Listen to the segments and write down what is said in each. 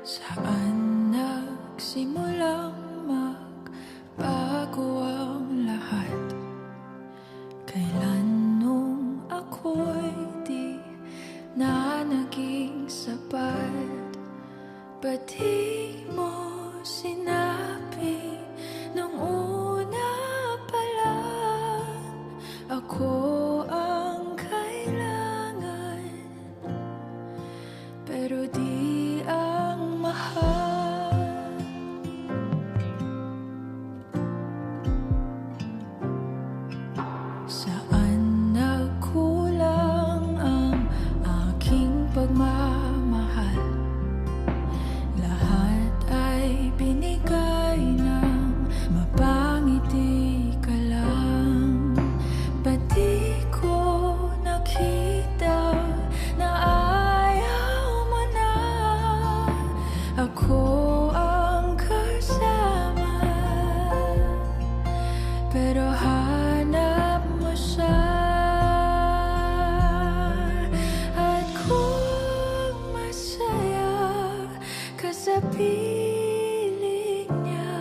Saan nagsimulang magbago ang lahat? Kailan nung ako'y di na naging sapat? Ba't di mo sinabi nung una pa lang ako ang kailangan, pero di ang mahal? Saan nagkulang ang aking pagmamahal? Lahat ay binigay ng mapangiti ka lang. Ba't di ko nakita na ayaw mo na ako ang kasama? Pero hanap mo siya, at kung masaya ka sa piling niya,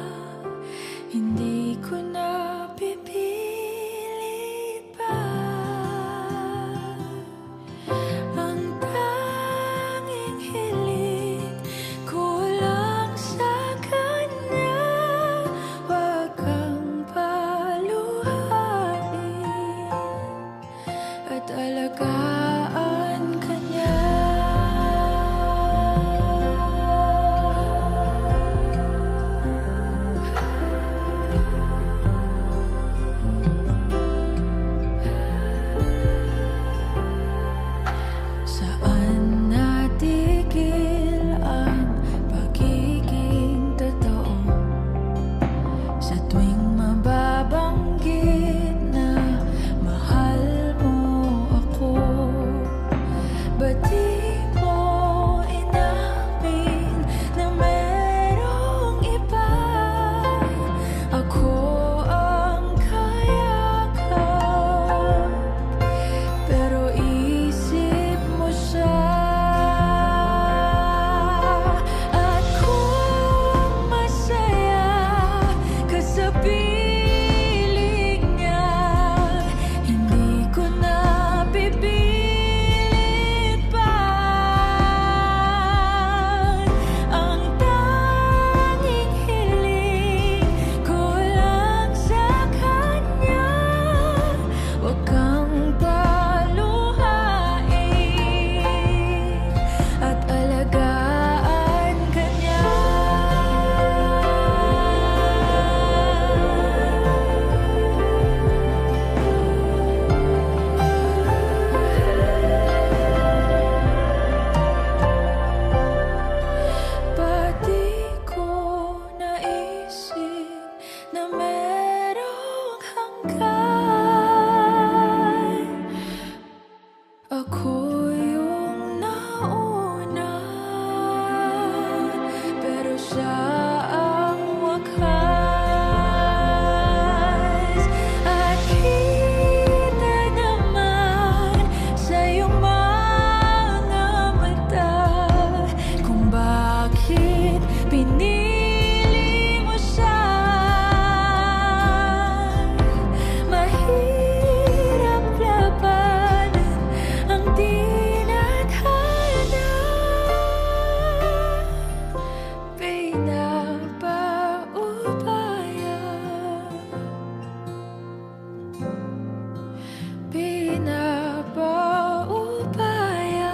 hindi ko na pipilit pa. Ang tanging hiling ko lang sa kanya, wag kang paluhain at alagaan ka niya. Saan natigil ang pagiging totoo? Sa tuwing mababanggit na mahal mo ako, ba't di mo inamin na merong iba? Ako ang kayakap, pero isip mo siya. At kung masaya ka sa piling niya, hindi ko na pipilit pa. Ang tanging hiling ko lang sa kanya, wag kang paluhain at alagaan ka niya. Ba't di ko naisip na merong hanggan? Ako yung nauna, pero siya ang wakas. At kita naman sa iyong mga mata kung bakit pinili mo siya. Mahirap labanan ang tinadhana. Pinapaubaya, pinapaubaya,